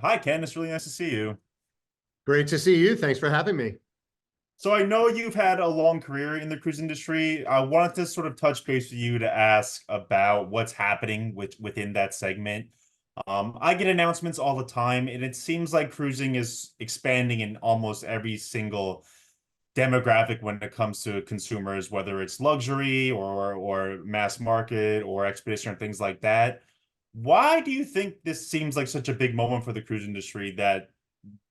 Hi, Ken. It's really nice to see you. Great to see you. Thanks for having me. So I know you've had a long career in the cruise industry. I wanted to sort of touch base with you to ask about what's happening within that segment. I get announcements all the time, and it seems like cruising is expanding in almost every single demographic when it comes to consumers, whether it's luxury or mass market or expedition or things like that. Why do you think this seems like such a big moment for the cruise industry that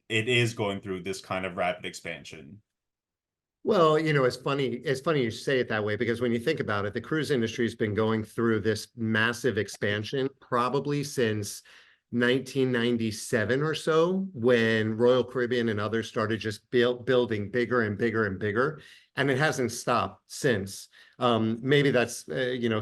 it is going through this kind of rapid expansion? Well, it's funny. It's funny you say it that way because when you think about it, the cruise industry has been going through this massive expansion probably since 1997 or so, when Royal Caribbean and others started just building bigger and bigger and bigger, and it hasn't stopped since. Maybe that's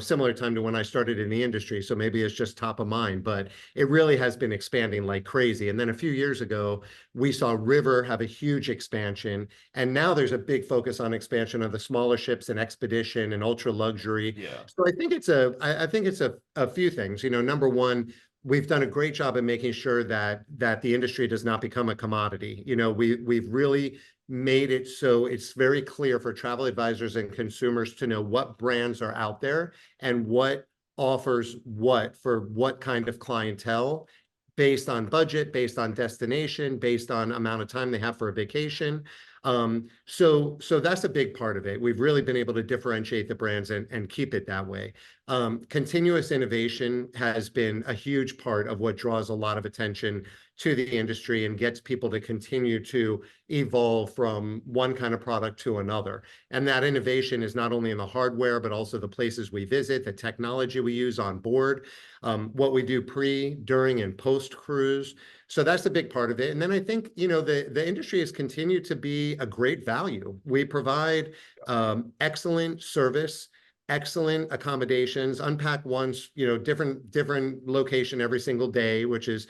similar time to when I started in the industry, so maybe it's just top of mind, but it really has been expanding like crazy. And then a few years ago, we saw River have a huge expansion. And now there's a big focus on expansion of the smaller ships and expedition and ultra luxury. Yeah. So I think it's a few things. Number one, we've done a great job in making sure that the industry does not become a commodity. We've really made it so it's very clear for travel advisors and consumers to know what brands are out there and what offers what for what kind of clientele, based on budget, based on destination, based on amount of time they have for a vacation. So that's a big part of it. We've really been able to differentiate the brands and keep it that way. Continuous innovation has been a huge part of what draws a lot of attention to the industry and gets people to continue to evolve from one kind of product to another. And that innovation is not only in the hardware, but also the places we visit, the technology we use on board, what we do pre, during, and post cruise. So that's a big part of it. And then I think, the industry has continued to be a great value. We provide excellent service, excellent accommodations, unpack once, different location every single day, which is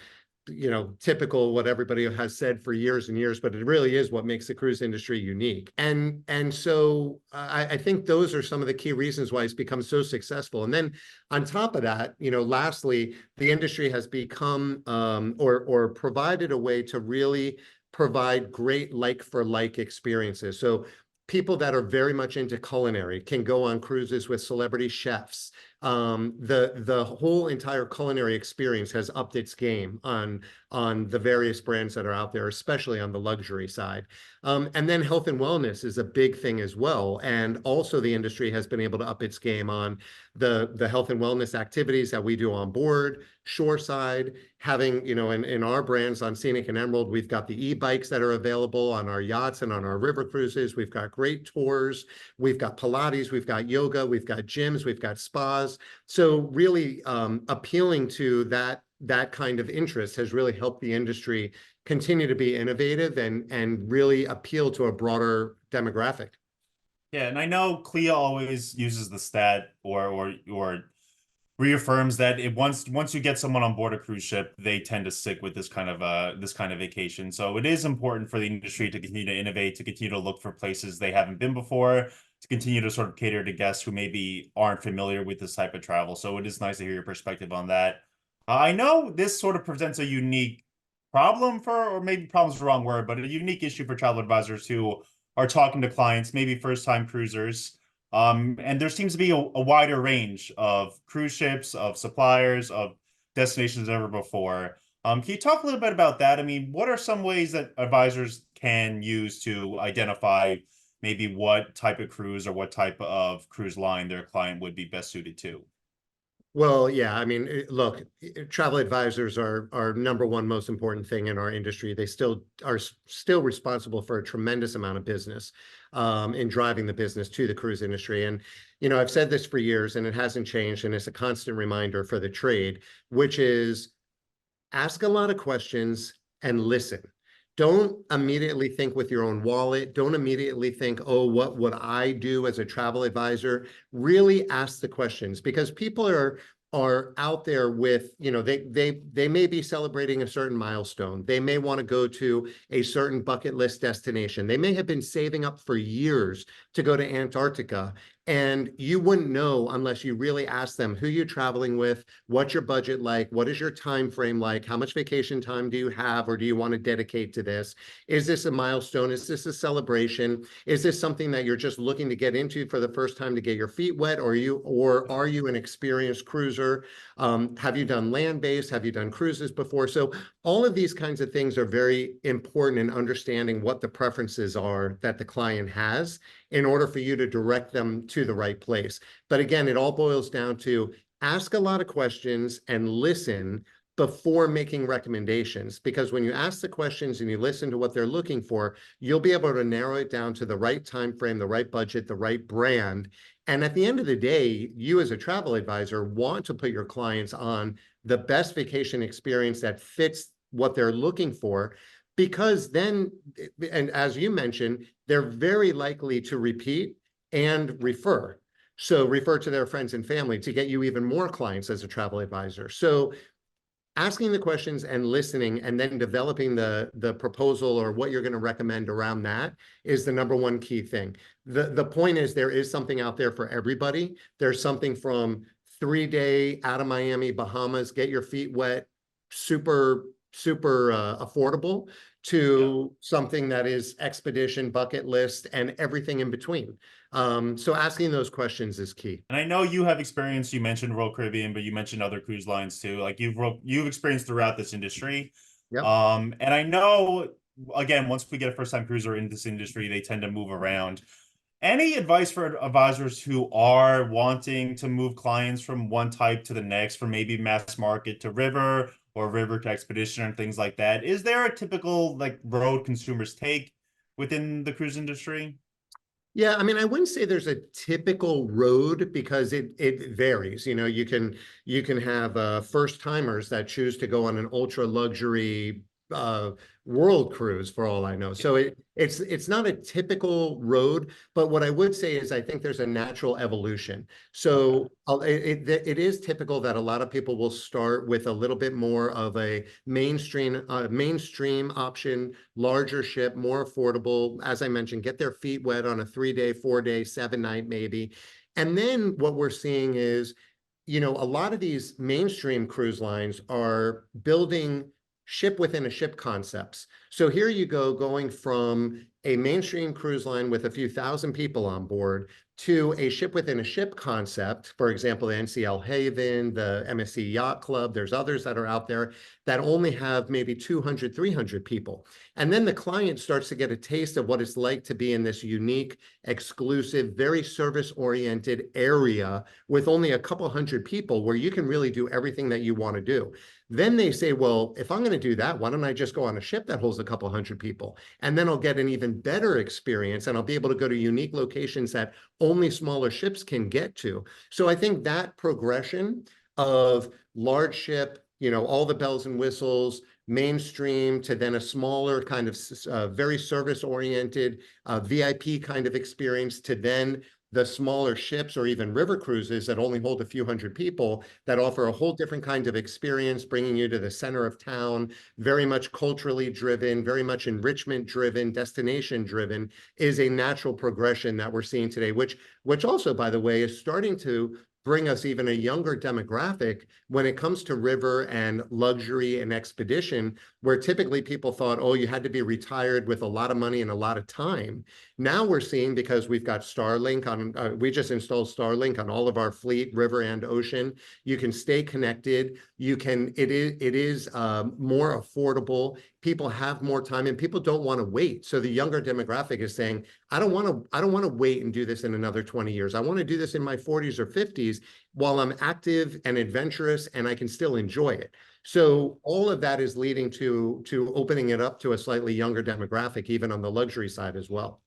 typical what everybody has said for years and years, but it really is what makes the cruise industry unique. And so I think those are some of the key reasons why it's become so successful. And then on top of that, lastly, the industry has become or provided a way to really provide great like for like experiences. So people that are very much into culinary can go on cruises with celebrity chefs. The whole entire culinary experience has upped its game on the various brands that are out there, especially on the luxury side. And then health and wellness is a big thing as well. And also the industry has been able to up its game on the health and wellness activities that we do on board, shoreside, having, in our brands on Scenic and Emerald, we've got the e-bikes that are available on our yachts and on our river cruises. We've got great tours. We've got Pilates, we've got yoga, we've got gyms, we've got spas. So really appealing to that kind of interest has really helped the industry continue to be innovative and really appeal to a broader demographic. Yeah, and I know Clea always uses the stat or reaffirms that once you get someone on board a cruise ship, they tend to stick with this kind of vacation. So it is important for the industry to continue to innovate, to continue to look for places they haven't been before, to continue to sort of cater to guests who maybe aren't familiar with this type of travel. So it is nice to hear your perspective on that. I know this sort of presents a unique problem or maybe problem is the wrong word, but a unique issue for travel advisors who are talking to clients, maybe first-time cruisers. And there seems to be a wider range of cruise ships, of suppliers, of destinations than ever before. Can you talk a little bit about that? I mean, what are some ways that advisors can use to identify maybe what type of cruise or what type of cruise line their client would be best suited to? Well, yeah, I mean, look, travel advisors are number one most important thing in our industry. They still responsible for a tremendous amount of business in driving the business to the cruise industry. And I've said this for years, and it hasn't changed, and it's a constant reminder for the trade, which is ask a lot of questions and listen. Don't immediately think with your own wallet. Don't immediately think, oh, what would I do as a travel advisor? Really ask the questions, because people are out there with, they may be celebrating a certain milestone. They may want to go to a certain bucket list destination. They may have been saving up for years to go to Antarctica, And you wouldn't know unless you really ask them who you're traveling with, what's your budget like, what is your time frame like, how much vacation time do you have, or do you want to dedicate to this? Is this a milestone? Is this a celebration? Is this something that you're just looking to get into for the first time to get your feet wet? Or are you an experienced cruiser? Have you done land-based? Have you done cruises before? So all of these kinds of things are very important in understanding what the preferences are that the client has in order for you to direct them to the right place. But again, it all boils down to ask a lot of questions and listen before making recommendations. Because when you ask the questions and you listen to what they're looking for, you'll be able to narrow it down to the right time frame, the right budget, the right brand. And at the end of the day, you as a travel advisor want to put your clients on the best vacation experience that fits what they're looking for, because then, and as you mentioned, they're very likely to repeat and refer. So refer to their friends and family to get you even more clients as a travel advisor. So asking the questions and listening and then developing the proposal or what you're going to recommend around that is the number one key thing. The point is there is something out there for everybody. There's something from 3-day out of Miami, Bahamas, get your feet wet, super affordable, to something that is expedition, bucket list, and everything in between. So asking those questions is key. And I know you have experience. You mentioned Royal Caribbean, but you mentioned other cruise lines too. Like you've experienced throughout this industry. Yep. And I know, again, once we get a first-time cruiser in this industry, they tend to move around. Any advice for advisors who are wanting to move clients from one type to the next, from maybe mass market to river or river to expedition and things like that? Is there a typical like road consumers take within the cruise industry? Yeah, I mean, I wouldn't say there's a typical road because it varies. You know, you can have first timers that choose to go on an ultra luxury uh, world cruise for all I know. So it's not a typical road, but what I would say is I think there's a natural evolution. So it is typical that a lot of people will start with a little bit more of a mainstream option, larger ship, more affordable. As I mentioned, get their feet wet on a 3-day, 4-day, 7-night maybe. And then what we're seeing is, you know, a lot of these mainstream cruise lines are building ship within a ship concepts. So here you go, going from a mainstream cruise line with a few thousand people on board to a ship within a ship concept. For example, the NCL Haven, the MSC Yacht Club, there's others that are out there that only have maybe 200, 300 people. And then the client starts to get a taste of what it's like to be in this unique, exclusive, very service-oriented area with only a couple hundred people where you can really do everything that you want to do. Then they say, well, if I'm going to do that, why don't I just go on a ship that holds a couple hundred people? And then I'll get an even better experience and I'll be able to go to unique locations that only smaller ships can get to. So I think that progression of large ship, you know, all the bells and whistles, mainstream to then a smaller kind of very service-oriented VIP kind of experience to then the smaller ships or even river cruises that only hold a few hundred people that offer a whole different kind of experience, bringing you to the center of town, very much culturally driven, very much enrichment driven, destination driven, is a natural progression that we're seeing today, which also, by the way, is starting to bring us even a younger demographic when it comes to river and luxury and expedition, where typically people thought, oh, you had to be retired with a lot of money and a lot of time. Now we're seeing, because we've got Starlink on, we just installed Starlink on all of our fleet, river and ocean. You can stay connected. You can, it is more affordable. People have more time and people don't want to wait. So the younger demographic is saying, I don't want to wait and do this in another 20 years. I want to do this in my 40s or 50s while I'm active and adventurous and I can still enjoy it. So all of that is leading to opening it up to a slightly younger demographic, even on the luxury side as well.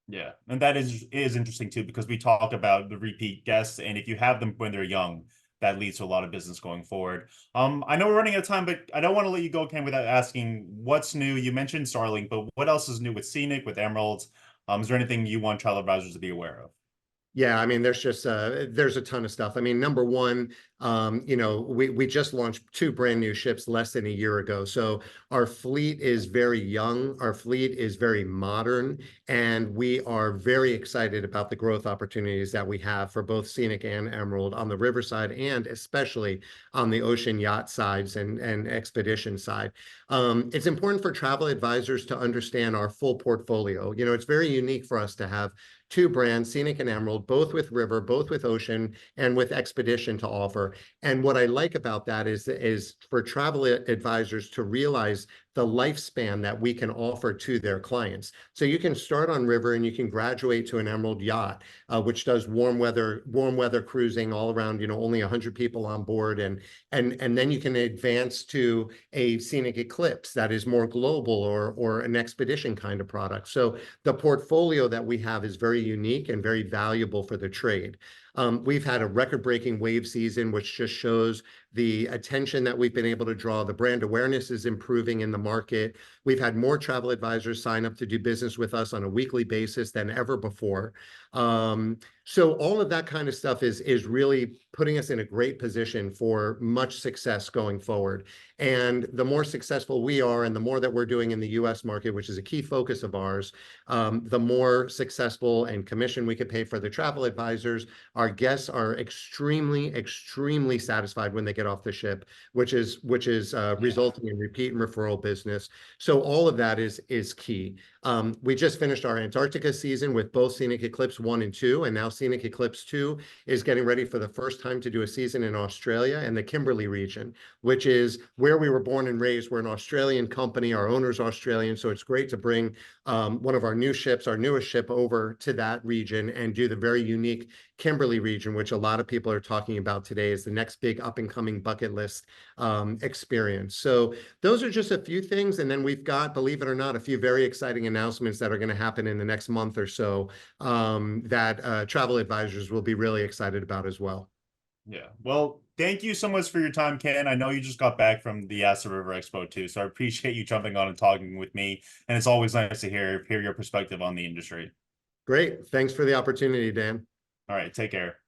Yeah, and that is interesting too, because we talk about the repeat guests, and if you have them when they're young, that leads to a lot of business going forward. I know we're running out of time, but I don't want to let you go, Ken, without asking what's new. You mentioned Starlink, but what else is new with Scenic, with Emeralds? Is there anything you want travel advisors to be aware of? Yeah, I mean, there's a ton of stuff. I mean, number one, we just launched 2 brand new ships less than a year ago. So our fleet is very young, our fleet is very modern, and we are very excited about the growth opportunities that we have for both Scenic and Emerald on the riverside, and especially on the ocean yacht sides and expedition side. It's important for travel advisors to understand our full portfolio. It's very unique for us to have 2 brands, Scenic and Emerald, both with river, both with ocean, and with expedition to offer. And what I like about that is for travel advisors to realize the lifespan that we can offer to their clients. So you can start on river and you can graduate to an Emerald yacht, which does warm weather cruising all around, only 100 people on board. And then you can advance to a Scenic Eclipse that is more global, or an expedition kind of product. So the portfolio that we have is very unique and very valuable for the trade. We've had a record-breaking wave season, which just shows the attention that we've been able to draw. The brand awareness is improving in the market. We've had more travel advisors sign up to do business with us on a weekly basis than ever before. So all of that kind of stuff is really putting us in a great position for much success going forward. And the more successful we are, and the more that we're doing in the US market, which is a key focus of ours, the more successful and commission we could pay for the travel advisors. Our guests are extremely, extremely satisfied when they get off the ship, which is resulting in repeat and referral business. So all of that is key. We just finished our Antarctica season with both Scenic Eclipse 1 and 2, and now Scenic Eclipse 2 is getting ready for the first time to do a season in Australia and the Kimberley region, which is where we were born and raised. We're an Australian company, our owner's Australian, so it's great to bring one of our new ships, our newest ship, over to that region and do the very unique Kimberley region, which a lot of people are talking about today as the next big up-and-coming bucket list experience. So those are just a few things, and then we've got, believe it or not, a few very exciting announcements that are going to happen in the next month or so that travel advisors will be really excited about as well. Yeah. Well, thank you so much for your time, Ken. I know you just got back from the Yassa River Expo too, so I appreciate you jumping on and talking with me. And it's always nice to hear your perspective on the industry. Great. Thanks for the opportunity, Dan. All right, take care.